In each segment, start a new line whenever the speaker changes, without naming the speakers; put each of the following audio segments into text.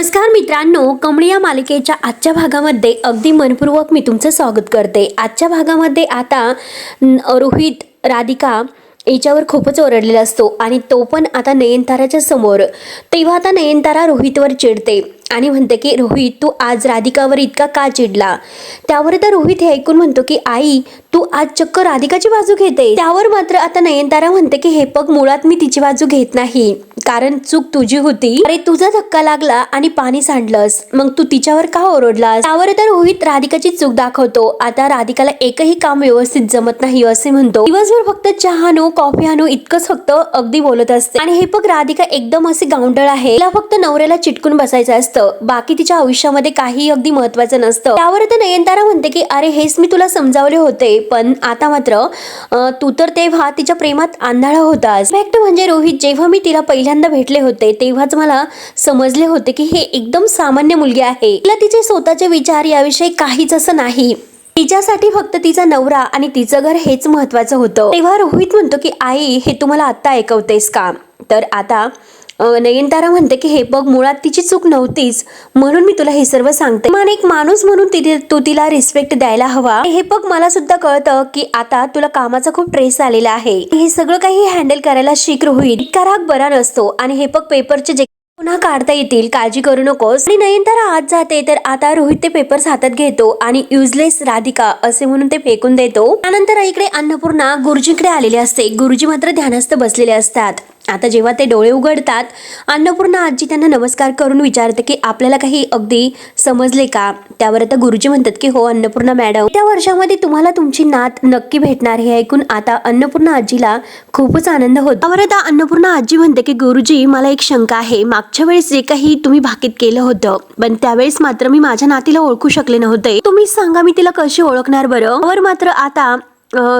नमस्कार मित्रांनो, कमळी या मालिकेच्या आजच्या भागामध्ये अगदी मनपूर्वक मी तुमचं स्वागत करते। आजच्या भागामध्ये आता रोहित राधिका याच्यावर खूपच ओरडलेला असतो आणि तो पण आता नयनताराच्या समोर। तेव्हा आता नयनतारा रोहितवर चिडते आणि म्हणते की रोहित, तू आज राधिकावर इतका का चिडला। त्यावर तर रोहित हे ऐकून म्हणतो की आई, तू आज चक्क राधिकाची बाजू घेते। त्यावर मात्र आता नयनतारा म्हणते की हे बघ, मुळात मी तिची बाजू घेत नाही, कारण चूक तुझी होती। अरे तुझा धक्का लागला आणि पाणी सांडलंस, मग तू तिच्यावर का ओरडलास। त्यावर तर रोहित राधिकाची चूक दाखवतो। आता राधिकाला एकही काम व्यवस्थित जमत नाही असे म्हणतो। दिवसभर फक्त चहा आणू, कॉफी आणू इतकंच फक्त अगदी बोलत असते। आणि हे बघ, राधिका एकदम असे गावंढळ आहे, तिला फक्त नवऱ्याला चिटकून बसायचं असतं, बाकी तिच्या आयुष्यामध्ये काही अगदी महत्वाचं नसतं। त्यावर तर नयनतारा म्हणते की अरे हेच मी तुला समजावले होते, पण आता मात्र तू तर तेव्हा तिच्या प्रेमात आंधळा होतास। फॅक्ट म्हणजे रोहित, जेव्हा मी तिला पहिल्यांदा भेटले होते तेव्हाच मला समजले होते की हे एकदम सामान्य मुलगी आहे। तिला तिचे स्वतःचे विचार याविषयी काहीच असं नाही, तिच्यासाठी फक्त तिचा नवरा आणि तिचं घर हेच महत्वाचं होतं। तेव्हा रोहित म्हणतो की आई, हे तुम्हाला आत्ता ऐकवतेस का। तर आता नयनतारा म्हणते की हे बघ, मुळात तिची चूक नव्हतीच, म्हणून मी तुला हे सर्व सांगते। पण एक माणूस म्हणून तू तिला रिस्पेक्ट द्यायला हवा। हे बघ, मला सुद्धा कळतं की आता तुला कामाचा खूप ट्रेस आलेला आहे, हे सगळं काही हँडल करायला शिक रोहित। इतका राग बरा नसतो। आणि हे बघ, पेपरचे जे पुन्हा काढता येतील, काळजी करू नकोस। आणि नयनतारा आज जाते तर आता रोहित ते पेपर्स हातात घेतो आणि युजलेस राधिका असे म्हणून ते फेकून देतो। त्यानंतर इकडे अन्नपूर्णा गुरुजींकडे आलेले असते। गुरुजी मात्र ध्यानस्थ बसलेले असतात। आता जेव्हा ते डोळे उघडतात, अन्नपूर्णा आजी त्यांना नमस्कार करून विचारते की आपल्याला काही अगदी समजले का। त्यावर आता गुरुजी म्हणतात की हो अन्नपूर्णा मॅडम, त्या वर्षामध्ये तुम्हाला तुमची नात नक्की भेटणार। हे ऐकून आता अन्नपूर्णा आजीला खूपच आनंद होतो। त्यावर आता अन्नपूर्णा आजी म्हणते की गुरुजी, मला एक शंका आहे, मागच्या वेळेस जे काही तुम्ही भाकीत केलं होतं, पण त्यावेळेस मात्र मी माझ्या नातीला ओळखू शकले नव्हते, तुम्ही सांगा मी तिला कशी ओळखणार बरं। त्यावर मात्र आता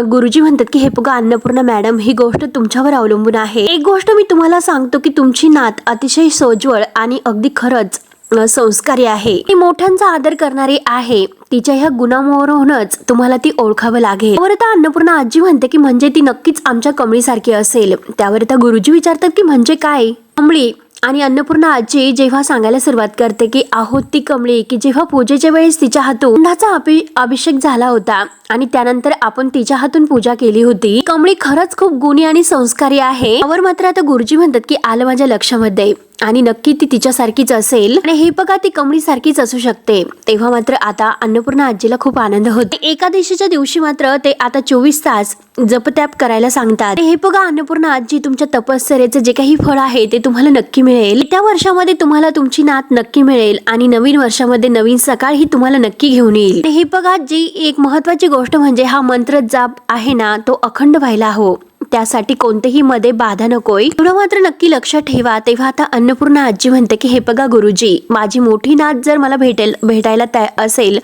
गुरुजी म्हणतात की हे बघा अन्नपूर्णा मॅडम, ही गोष्ट तुमच्यावर अवलंबून आहे। एक गोष्ट मी तुम्हाला सांगतो की तुमची नात अतिशय सोज्वळ आणि अगदी खरंच संस्कारी आहे, ती मोठ्यांचा आदर करणारी आहे, तिच्या ह्या गुणांवरूनच तुम्हाला ती ओळखावं लागेल। त्यावर आता अन्नपूर्णा आजी म्हणते की म्हणजे ती नक्कीच आमच्या कमळीसारखी असेल। त्यावर आता गुरुजी विचारतात की म्हणजे काय। कमळी आणि अन्नपूर्णा आजी जेव्हा सांगायला सुरुवात करते की आहोत ती कमळी की जेव्हा पूजेच्या वेळेस तिच्या हातून गंधाचा अभिषेक झाला होता आणि त्यानंतर आपण तिच्या हातून पूजा केली होती। कमळी खरंच खूप गुणी आणि संस्कारी आहे। त्यावर मात्र आता गुरुजी म्हणतात की आलं माझ्या लक्षामध्ये, आणि नक्की ती तिच्यासारखीच असेल आणि हे बघा, ती कमळी सारखीच असू शकते। तेव्हा मात्र आता अन्नपूर्णा आजीला खूप आनंद होतो। एकादशीच्या दिवशी मात्र ते आता 24 तास जपत्याप करायला सांगतात। हे बघा अन्नपूर्णा आजी, तुमच्या तपश्चर्याचं जे काही फळ आहे ते तुम्हाला नक्की मिळेल। त्या वर्षामध्ये तुम्हाला तुमची नात नक्की मिळेल आणि नवीन वर्षामध्ये नवीन सकाळ ही तुम्हाला नक्की घेऊन येईल। हे बघा, जी एक महत्वाची गोष्ट म्हणजे हा मंत्र जाप आहे ना, तो अखंड व्हायला हवं, त्यासाठी कोणतेही मध्ये बाधा नकोय, एवढं मात्र नक्की लक्षात ठेवा। तेव्हा आता अन्नपूर्णा आजी म्हणते की हे बघा गुरुजी, माझी मोठी नात जर मला भेटायला असेल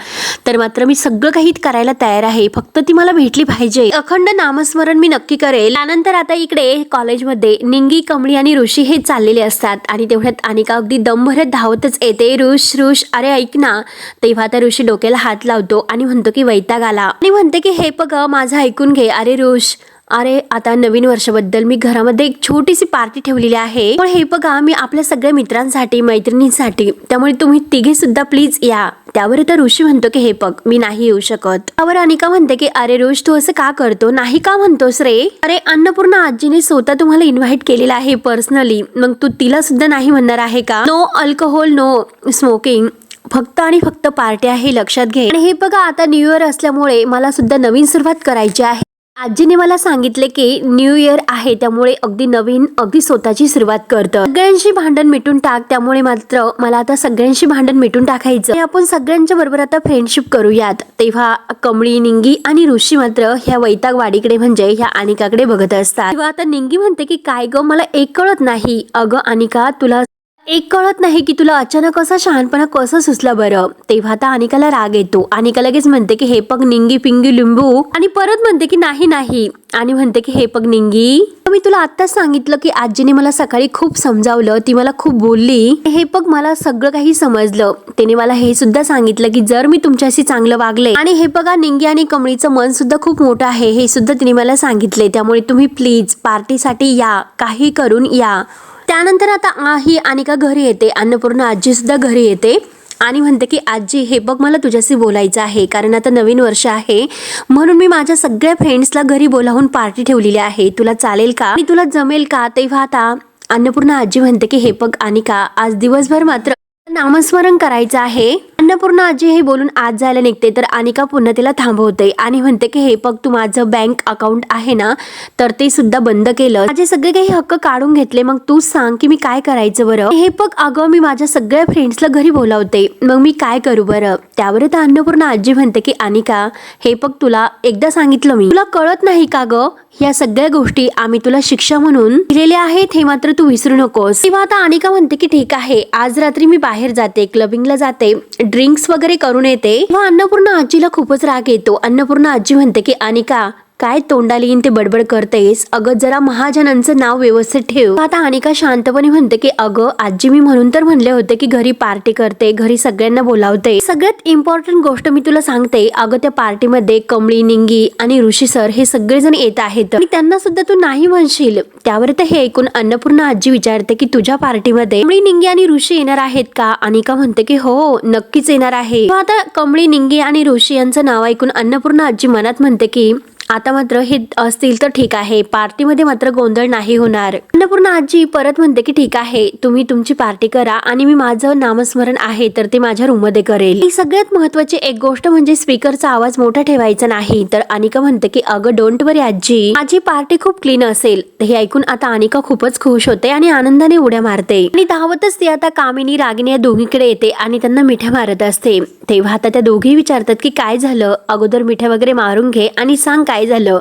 तर मात्र मी सगळं काही करायला तयार आहे, फक्त ती मला भेटली पाहिजे। अखंड नामस्मरण मी नक्की करेल। त्यानंतर आता इकडे कॉलेजमध्ये निंगी, कमळी आणि ऋषी हे चाललेले असतात आणि तेवढ्यात अनिका अगदी दम भरत धावतच येते। ऋष अरे ऐक ना। तेव्हा आता ऋषी डोक्याला हात लावतो आणि म्हणतो की वैताग आला आणि म्हणते की हे बघ, माझं ऐकून घे। अरे ऋष, अरे आता नवीन वर्षाबद्दल मी घरामध्ये एक छोटीशी पार्टी ठेवलेली आहे, पण हे बघा मी आपल्या सगळ्या मित्रांसाठी, मैत्रिणींसाठी, त्यामुळे तुम्ही तिघे सुद्धा प्लीज या। त्यावर तर ऋषी म्हणतो की हे बघ, मी नाही येऊ शकत। त्यावर अनिका म्हणते की अरे ऋष, तू असं का करतो, नाही का म्हणतोस रे। अरे अन्नपूर्णा आजीने स्वतः तुम्हाला इन्व्हाइट केलेला आहे पर्सनली, मग तू तिला सुद्धा नाही म्हणणार आहे का। नो अल्कोहोल, नो स्मोकिंग, फक्त आणि फक्त पार्टी आहे, लक्षात घे। आणि हे बघा, आता न्यू इयर असल्यामुळे मला सुद्धा नवीन सुरुवात करायची आहे। आजीने मला सांगितले की न्यू इयर आहे, त्यामुळे अगदी नवीन, अगदी स्वतःची सुरुवात करतं। सगळ्यांशी भांडण मिटून टाक, त्यामुळे मात्र मला आता सगळ्यांशी भांडण मिटून टाकायचं, आपण सगळ्यांच्या बरोबर आता फ्रेंडशिप करूयात। तेव्हा कमळी, निंगी आणि ऋषी मात्र ह्या वैतागवाडीकडे म्हणजे ह्या अनिकाकडे बघत असतात। तेव्हा आता निंगी म्हणते की काय ग, मला एक कळत नाही। अगं अनिका, तुला एक कळत नाही की तुला अचानक असा शहाणपणा कसं सुचला बरं। तेव्हा आता अनिकाला राग येतो। अनिका लगेच म्हणते की हे पग निंगी पिंगी लिंबू, आणि परत म्हणते की नाही नाही, आणि म्हणते की हे पग निंगी, मी तुला आत्ताच सांगितलं की आजीने मला सकाळी खूप समजावलं, ती मला खूप बोलली, हे पग मला सगळं काही समजलं। तिने मला हे सुद्धा सांगितलं की जर मी तुमच्याशी चांगलं वागले, आणि हे बघा निंगी आणि कमळीचं मन सुद्धा खूप मोठं आहे, हे सुद्धा तिने मला सांगितले, त्यामुळे तुम्ही प्लीज पार्टीसाठी या, काही करून या। त्यानंतर आता ही अनिका घरी येते, अन्नपूर्णा आजी सुद्धा घरी येते आणि म्हणते की आजी हे बघ, मला तुझ्याशी बोलायचं आहे, कारण आता नवीन वर्ष आहे म्हणून मी माझ्या सगळ्या फ्रेंड्सला घरी बोलावून पार्टी ठेवलेली आहे, तुला चालेल का आणि तुला जमेल का? तेव्हा आता अन्नपूर्णा आजी म्हणते की हे बघ अनिका, आज दिवसभर मात्र नामस्मरण करायचं आहे. अन्नपूर्णा आजी हे बोलून आज जायला निघते तर अनिका पुन्हा तिला थांबवते आणि म्हणते की हे बघ, तू माझं बँक अकाउंट आहे ना तर ते सुद्धा बंद केलं, माझे सगळे काही हक्क काढून घेतले, मग तू सांग की मी काय करायचं बरं? हे बघ अगं, मी माझ्या सगळ्या फ्रेंड्सला घरी बोलावते, मग मी काय करू बरं? त्यावर तर अन्नपूर्णा आजी म्हणते की अनिका हे बघ, तुला एकदा सांगितलं मी, तुला कळत नाही का ग? या सगळ्या गोष्टी आम्ही तुला शिक्षा म्हणून दिलेल्या आहेत, हे मात्र तू विसरू नकोस. तेव्हा आता अनिका म्हणते की ठीक आहे, आज रात्री मी बाहेर जाते, क्लबिंगला जाते, ड्रिंक्स वगैरे करून येते. तेव्हा अन्नपूर्णा आजीला खूपच राग येतो. अन्नपूर्णा आजी म्हणते की अनिका, काय तोंडाला येईन ते बडबड करतेस? अगं जरा महाजनांचं नाव व्यवस्थित ठेव. आता अनिका शांतपणे म्हणते की अगं आजी, मी म्हणून तर म्हणले होते की घरी पार्टी करते, घरी सगळ्यांना बोलावते. सगळ्यात इम्पॉर्टंट गोष्ट मी तुला सांगते, अगं त्या पार्टीमध्ये कमळी, निंगी आणि ऋषी सर हे सगळेजण येत आहेत आणि त्यांना सुद्धा तू नाही म्हणशील. त्यावर तर हे ऐकून अन्नपूर्णा आजी विचारते की तुझ्या पार्टीमध्ये कमळी, निंगी आणि ऋषी येणार आहेत का? अनिका म्हणते की हो, नक्कीच येणार आहे. आता कमळी, निंगी आणि ऋषी यांचं नाव ऐकून अन्नपूर्णा आजी मनात म्हणते की आता मात्र हे असतील तर ठीक आहे, पार्टीमध्ये मात्र गोंधळ नाही होणार. अन्नपूर्णा आजी परत म्हणते की ठीक आहे, तुम्ही तुमची पार्टी करा आणि मी माझं नामस्मरण आहे तर ते माझ्या रूम मध्ये करेल. सगळ्यात महत्वाची एक गोष्ट म्हणजे स्पीकरचा आवाज मोठा ठेवायचा नाही. तर अनिका म्हणते की अगं डोंट वरी आजी, माझी पार्टी खूप क्लीन असेल. हे ऐकून आता अनिका खूपच खुश होते आणि आनंदाने उड्या मारते आणि धावतच ती आता कामिनी, रागिनी या दोघीकडे येते आणि त्यांना मिठ्या मारत असते. तेव्हा आता त्या दोघी विचारतात की काय झालं, अगोदर मिठ्या वगैरे मारून घे आणि सांग काय झालं.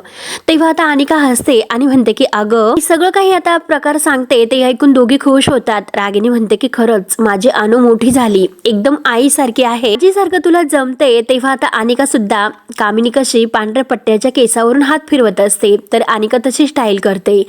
तेव्हा आता अनिका हसते आणि म्हणते की अगं सगळं काही आता प्रकार सांगते. ते ऐकून दोघी खुश होतात. रागिनी म्हणते की खरंच माझी अनु मोठी झाली, एकदम आईसारखी आहे, आजीसारखं तुला जमते. तेव्हा आता अनिका सुद्धा कामिनी कशी पांढऱ्या पट्ट्याच्या केसावरून हात फिरवत असते तर अनिका तशी स्टाईल करते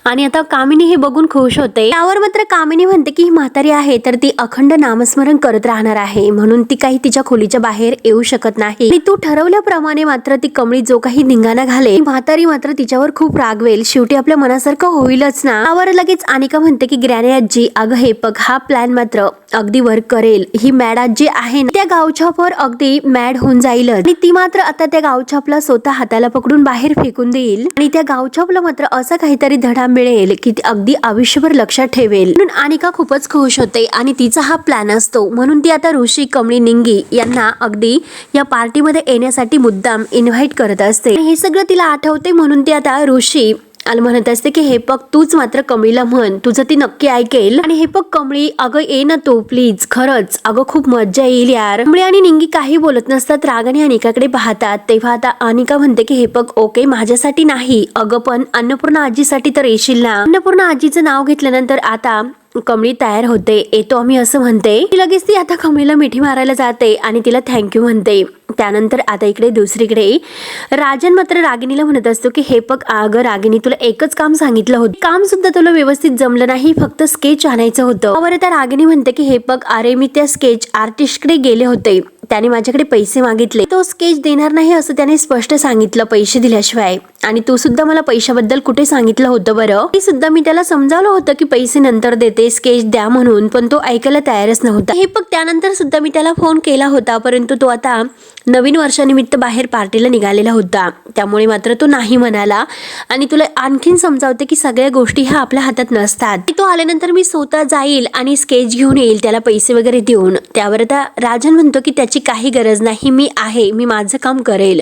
आणि आता कामिनी हे बघून खुश होते. त्यावर मात्र कामिनी म्हणते की ही म्हातारी आहे तर ती अखंड नामस्मरण करत राहणार आहे, म्हणून ती काही तिच्या खोलीच्या बाहेर येऊ शकत नाही. आणि तू ठरवल्याप्रमाणे मात्र ती कमळी जो काही धिंगाणा घाले, म्हातारी मात्र तिच्यावर खूप रागवेल, शेवटी आपल्या मनासारखं होईलच ना. त्यावर लगेच अनिका म्हणते की ग्रॅनी आजी, अगं हे बघ, हा प्लॅन मात्र अगदी वर्क करेल. ही मॅड आजी आहे ना, त्या गावछापवर अगदी मॅड होऊन जाईल आणि ती मात्र आता त्या गावछापला स्वतः हाताला पकडून बाहेर फेकून देईल आणि त्या गावछापला मात्र असा काहीतरी धडा मिळेल की ती अगदी आयुष्यभर लक्षात ठेवेल. म्हणून अनिका खूपच खुश होते आणि तिचा हा प्लॅन असतो. म्हणून ती आता ऋषी, कमळी, निंगी यांना अगदी या पार्टीमध्ये येण्यासाठी मुद्दाम इन्व्हाइट करत असते. हे सगळं तिला आठवते म्हणून ती आता ऋषी म्हणत असते की हे बघ, तूच मात्र कमळीला म्हण, तुझं ती नक्की ऐकेल. आणि हे बघ कमळी, अगं ये ना तू प्लीज, खरंच अगं खूप मज्जा येईल यार. कमळी आणि निंगी काही बोलत नसतात, रागाने अनिकाकडे पाहतात. तेव्हा आता अनिका म्हणते की हे बघ ओके, माझ्यासाठी नाही अगं पण अन्नपूर्णा आजीसाठी तर येशील ना. अन्नपूर्णा आजीचं नाव घेतल्यानंतर आता कमळी तयार होते, येतो आम्ही असं म्हणते. लगेच ती आता कमळीला मिठी मारायला जाते आणि तिला थँक्यू म्हणते. त्यानंतर आता इकडे दुसरीकडे राजन मात्र रागिनीला म्हणत असतो की हे बघ अगं रागिनी, तुला एकच काम सांगितलं होतं, काम सुद्धा तुला व्यवस्थित जमलं नाही, फक्त स्केच आणायचं होतं. त्यावर त्या रागिनी म्हणते की हे बघ अरे, मी त्या स्केच आर्टिस्टकडे गेले होते, त्याने माझ्याकडे पैसे मागितले, तो स्केच देणार नाही असं त्याने स्पष्ट सांगितलं पैसे दिल्याशिवाय. आणि तू सुद्धा मला पैशाबद्दल कुठे सांगितलं होतं बरं? ते सुद्धा मी त्याला समजावलं होतं की पैसे नंतर देते, स्केच द्या म्हणून, पण तो ऐकायला तयारच नव्हता. हे बघ त्यानंतर सुद्धा मी त्याला फोन केला होता, परंतु तो आता नवीन वर्षानिमित्त बाहेर पार्टीला निघालेला होता, त्यामुळे मात्र तो नाही म्हणाला. आणि तुला आणखीन समजावते की सगळ्या गोष्टी ह्या आपल्या हातात नसतात. तो आल्यानंतर मी स्वतः जाईल आणि स्केच घेऊन येईल त्याला पैसे वगैरे देऊन. त्यावर आता राजन म्हणतो की त्याची काही गरज नाही, मी आहे, मी माझं काम करेल.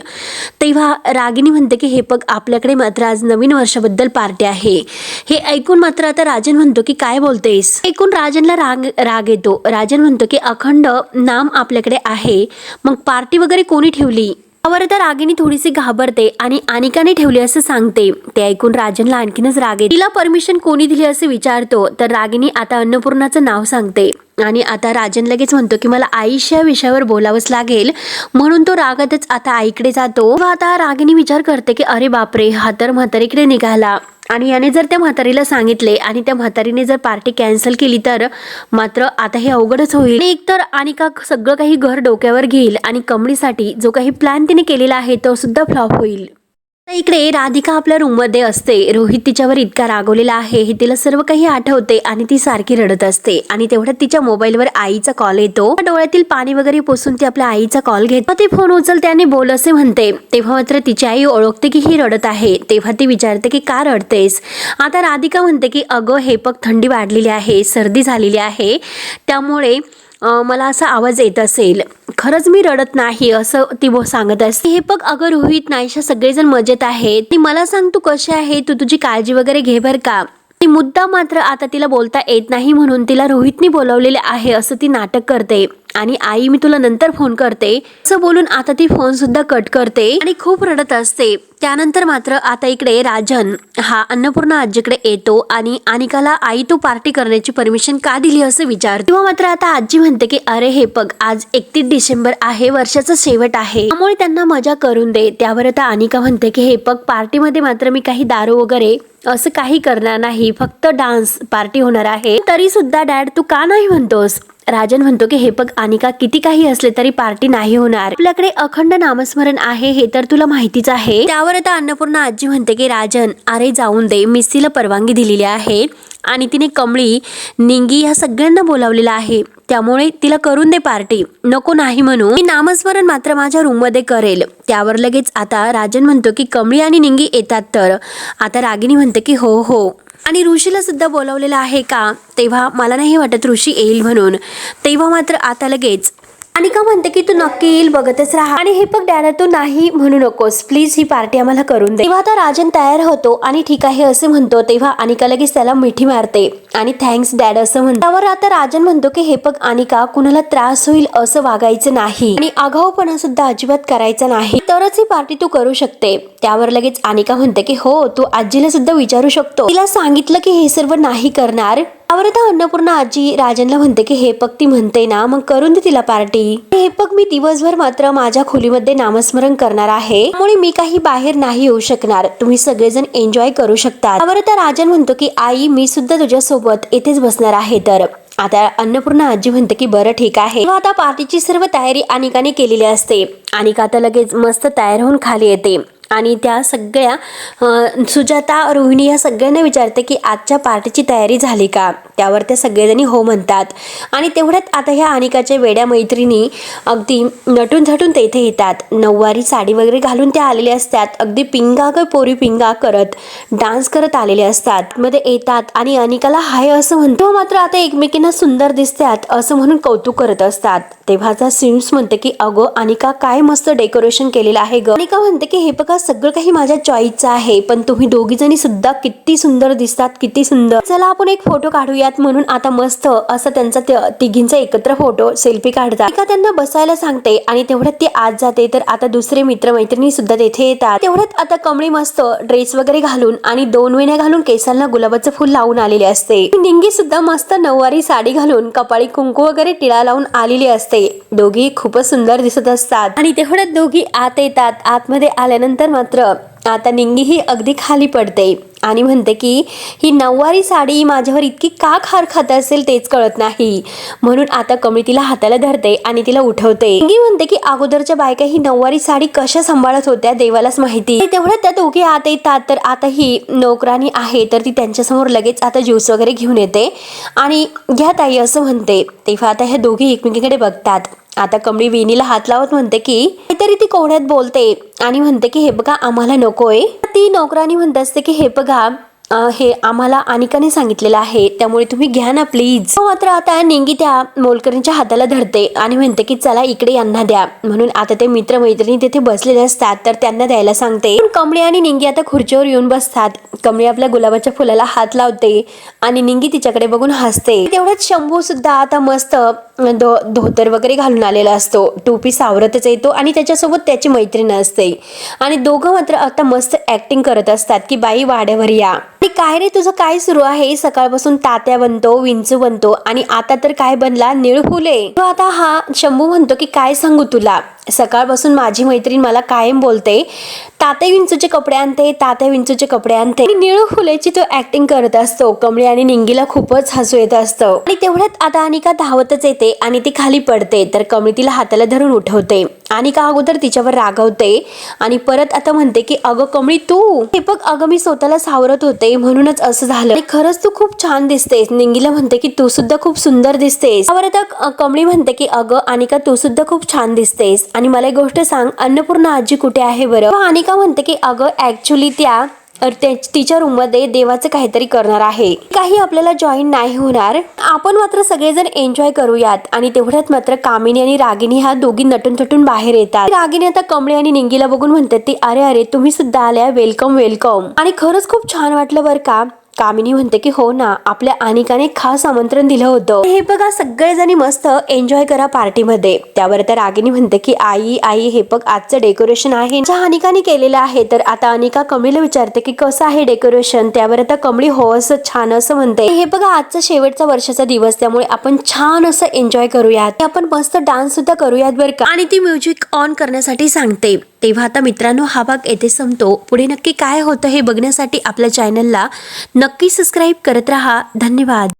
तेव्हा रागिनी म्हणते की हे बघ, आपल्याकडे मात्र आज नवीन वर्षाबद्दल पार्टी आहे. हे ऐकून मात्र आता राजन म्हणतो की काय बोलतेस? ऐकून राजनला राग येतो. राजन म्हणतो की अखंड नाम आपल्याकडे आहे, मग पार्टी वगैरे कोणी ठेवली? त्यावर तर रागिनी थोडीशी घाबरते आणि अनिकाने ठेवली असं सांगते. ते ऐकून राजनला आणखीनच राग येतो. तिला परमिशन कोणी दिली असे विचारतो तर रागिनी आता अन्नपूर्णाचं नाव सांगते. आणि आता राजन लगेच म्हणतो की मला आईच्या विषयावर बोलावंच लागेल, म्हणून तो रागातच आता आईकडे जातो. आता रागिनी विचार करते की अरे बापरे, हा तर म्हातारीकडे निघाला आणि याने जर त्या म्हातारीला सांगितले आणि त्या म्हातारीने जर पार्टी कॅन्सल केली तर मात्र आता हे अवघडच होईल. एकतर अनिका सगळं काही घर डोक्यावर घेईल आणि कमळीसाठी जो काही प्लॅन तिने केलेला आहे तो सुद्धा फ्लॉप होईल. तर इकडे राधिका आपल्या रूममध्ये असते. रोहित तिच्यावर इतका रागवलेला आहे हे तिला सर्व काही आठवते आणि ती सारखी रडत असते. आणि तेवढ्यात तिच्या मोबाईलवर आईचा कॉल येतो. डोळ्यातील पाणी वगैरे पुसून ती आपल्या आईचा कॉल घेते. ती फोन उचलते आणि बोल असे म्हणते. तेव्हा मात्र तिची आई ओळखते की ही रडत आहे. तेव्हा ती विचारते की का रडतेस. आता राधिका म्हणते की अगं हे बघ थंडी वाढलेली आहे, सर्दी झालेली आहे, त्यामुळे मला असा आवाज येत असेल. खरंच मी रडत नाही असं ती सांगत असते. हे बघ अगं रोहित नाहीशा सगळेजण मजेत आहेत. ती मला सांग तू कशी आहे, तू तुझी काळजी वगैरे घे बर का. ती मुद्दा मात्र आता तिला बोलता येत नाही म्हणून तिला रोहितने बोलवलेले आहे असं ती नाटक करते. आणि आई मी तुला नंतर फोन करते असं बोलून आता ती फोन सुद्धा कट करते आणि खूप रडत असते. त्यानंतर मात्र आता इकडे राजन हा अन्नपूर्णा आजीकडे येतो आणि अनिकाला आई तू पार्टी करण्याची परमिशन का दिली असं विचारतो. तेव्हा मात्र आता आजी म्हणते की अरे हे बघ आज 31 डिसेंबर आहे, वर्षाचा शेवट आहे, त्यामुळे त्यांना मजा करून दे. त्यावर आता अनिका म्हणते की हे बघ पार्टीमध्ये मात्र मी काही दारू वगैरे असं काही करणार नाही, फक्त डान्स पार्टी होणार आहे. तरी सुद्धा डॅड तू का नाही म्हणतोस. राजन म्हणतो की हे बघ अनिका किती काही असले तरी पार्टी नाही होणार, आपल्याकडे अखंड नामस्मरण आहे हे तर तुला माहितीच आहे. त्यावर आता अन्नपूर्णा आजी म्हणते की राजन अरे जाऊन दे, मिस तिला परवानगी दिलेली आहे आणि तिने कमळी निंगी ह्या सगळ्यांना बोलावलेलं आहे, त्यामुळे तिला करून दे पार्टी, नको नाही म्हणू. मी नामस्मरण मात्र माझ्या रूम मध्ये करेल. त्यावर लगेच आता राजन म्हणतो की कमळी आणि निंगी येतात तर. आता रागिनी म्हणते की हो हो आणि ऋषीला सुद्धा बोलावलेलं आहे का. तेव्हा मला नाही वाटत ऋषी येईल म्हणून. तेव्हा मात्र आता लगेच अनिका म्हणते की तू नक्की येईल, बघतच राहा. आणि हे बघ डॅडा तू नाही म्हणू नकोस प्लीज, ही पार्टी आम्हाला करून दे. तेव्हा आता राजन तयार होतो आणि ठीक आहे असे म्हणतो. तेव्हा अनिका लगेच त्याला मिठी मारते आणि थँक्स डॅड असं म्हणतो. त्यावर आता राजन म्हणतो की हे बघ अनिका कुणाला त्रास होईल असं वागायचं नाही आणि आगाऊपणा सुद्धा अजिबात करायचा नाही, तरच ही पार्टी तू करू शकते. त्यावर लगेच अनिका म्हणते की हो तू आजीला सुद्धा विचारू शकतो, तिला सांगितलं की हे सर्व नाही करणार. त्यावर आता अन्नपूर्णा आजी राजनला म्हणते की हे बघ ती म्हणते ना मग करून दे तिला पार्टी. हे बघ मी दिवसभर मात्र माझ्या खोलीमध्ये नामस्मरण करणार आहे, त्यामुळे मी काही बाहेर नाही येऊ शकणार, तुम्ही सगळेजण एन्जॉय करू शकता. त्यावर आता राजन म्हणतो की आई मी सुद्धा तुझ्यासोबत इथेच बसणार आहे. तर आता अन्नपूर्णा आजी म्हणते की बरं ठीक आहे. आता पार्टीची सर्व तयारी अनिकाने केलेली असते. अनिका आता लगेच मस्त तयार होऊन खाली येते आणि त्या सगळ्या सुजाता रोहिणी या सगळ्यांना विचारते की आजच्या पार्टीची तयारी झाली का. त्यावर त्या सगळेजणी हो म्हणतात. आणि तेवढ्यात आता ह्या अनिकाच्या वेड्या मैत्रिणी अगदी नटून झटून तेथे येतात. नऊवारी साडी वगैरे घालून त्या आलेल्या असतात. अगदी पिंगा ग पोरी पिंगा करत डान्स करत आलेले असतात. मध्ये येतात आणि अनिकाला हाय असं म्हणतो. मात्र आता एकमेकींना सुंदर दिसतात असं म्हणून कौतुक करत असतात. तेव्हाचा सिम्स म्हणते की अगो अनिका काय मस्त डेकोरेशन केलेलं आहे ग. अनिका म्हणते की हे बघा सगळं काही माझ्या चॉईसचं आहे, पण तुम्ही दोघी जणी सुद्धा किती सुंदर दिसतात, किती सुंदर. चला आपण एक फोटो काढूयात म्हणून आता मस्त असं त्यांचा तिघींचा एकत्र फोटो सेल्फी काढतात. एका त्यांना बसायला सांगते आणि तेवढ्यात ती आत जाते. तर आता दुसरे मित्रमैत्रिणी सुद्धा तेथे येतात. तेवढ्यात आता कमळी मस्त ड्रेस वगैरे घालून आणि 2 वेण्या घालून केसांना गुलाबाचं फुल लावून आलेले असते. निंगी सुद्धा मस्त नऊवारी साडी घालून कपाळी कुंकू वगैरे टिळा लावून आलेली असते. दोघी खूपच सुंदर दिसत असतात आणि तेवढ्यात दोघी आत येतात. आतमध्ये आल्यानंतर मात्र आता निंगी ही अगदी खाली पडते आणि म्हणते की ही नऊवारी साडी माझ्यावर इतकी का खार खात असेल तेच कळत नाही. म्हणून आता कमळी तिला हाताला धरते आणि तिला उठवते. निंगी म्हणते की अगोदरच्या बायका ही नऊवारी साडी कशा सांभाळत होत्या देवालाच माहिती. तेवढ्यात त्या दोघी आत येतात. तर आता ही नोकरानी आहे तर ती त्यांच्यासमोर लगेच आता ज्यूस वगैरे घेऊन येते आणि घ्या ताई असं म्हणते. तेव्हा आता ह्या दोघी एकमेकीकडे बघतात. आता कमळी वेणीला हात लावत म्हणते की काहीतरी ती कोड्यात बोलते आणि म्हणते की हे बघा आम्हाला नकोय. ती नोकरानी म्हणत असते की हे बघा हे आम्हाला अनिकाने सांगितलेलं आहे, त्यामुळे तुम्ही घ्या ना प्लीज. मात्र आता निंगी त्या मोलकरींच्या हाताला धरते आणि म्हणते की चला इकडे यांना द्या. म्हणून आता ते मित्रमैत्रिणी तिथे बसलेले असतात तर त्यांना द्यायला सांगते. कमळी आणि निंगी आता खुर्चीवर येऊन बसतात. कमळी आपल्या गुलाबाच्या फुलाला हात लावते आणि निंगी तिच्याकडे बघून हसते. तेवढ्यात शंभू सुद्धा आता मस्त धोतर वगैरे घालून आलेला असतो. टोपी सावरतच येतो आणि त्याच्यासोबत त्याची मैत्रीण असते आणि दोघं मात्र आता मस्त ऍक्टिंग करत असतात की बाई वाड्यावर या. काय रे तुझं काय सुरू आहे, सकाळपासून तात्या बनतो विंचू बनतो आणि आता तर काय बनला निळफुले. तो आता हा शंभू म्हणतो की काय सांगू तुला, सकाळपासून माझी मैत्रीण मला कायम बोलते तात्या विंचूचे कपडे आणते, तात्या विंचूचे कपडे आणते. निळू फुलेची तो ऍक्टिंग करत असतो. कमळी आणि निंगीला खूपच हसू येत असतं. आणि तेवढ्यात आता अनिका धावतच येते आणि ती खाली पडते. तर कमळी तिला हाताला धरून उठवते अनिका अगोदर तिच्यावर रागवते आणि परत आता म्हणते की अगं कमळी तू हे बघ, अगं मी स्वतःला सावरत होते म्हणूनच असं झालं, आणि खरंच तू खूप छान दिसतेस. निंगीला म्हणते की तू सुद्धा खूप सुंदर दिसतेस. त्यावर आता कमळी म्हणते की अगं अनिका तू सुद्धा खूप छान दिसतेस, आणि मला एक गोष्ट सांग, अन्नपूर्णा आजी कुठे आहे बरं? अनिका म्हणते की अगं ऍक्च्युली त्या तिच्या रूम मध्ये देवाचं काहीतरी करणार आहे, काही आपल्याला जॉईन नाही होणार. आपण मात्र सगळेजण एन्जॉय करूयात. आणि तेवढ्यात मात्र कामिनी आणि रागिनी ह्या दोघी नटून थटून बाहेर येतात. रागिनी आता कमळी आणि निंगीला बघून म्हणतात ती अरे अरे तुम्ही सुद्धा आल्या, वेलकम वेलकम. आणि खरंच खूप छान वाटलं बरं का. कामिनी म्हणते की हो ना, आपल्या अनिकाने खास आमंत्रण दिलं होतं, हे बघा सगळेजणी मस्त एन्जॉय करा पार्टीमध्ये. त्यावर तर रागिनी म्हणते की आई आई हे बघ आजचं डेकोरेशन आहे ज्या अनिकाने केलेलं आहे. तर आता अनिका कमळीला विचारते की कसं आहे डेकोरेशन. त्यावर आता कमळी हो असं छान असं म्हणते. हे बघा आजचा शेवटचा वर्षाचा दिवस, त्यामुळे आपण छान असं एन्जॉय करूयात, आपण मस्त डान्स सुद्धा करूयात बरं का. आणि ती म्युझिक ऑन करण्यासाठी सांगते. तेव्हा आता मित्रांनो हा भाग येथे संपतो. पुढे नक्की काय होतं हे बघण्यासाठी आपल्या चॅनलला नक्की सबस्क्राईब करत राहा. धन्यवाद.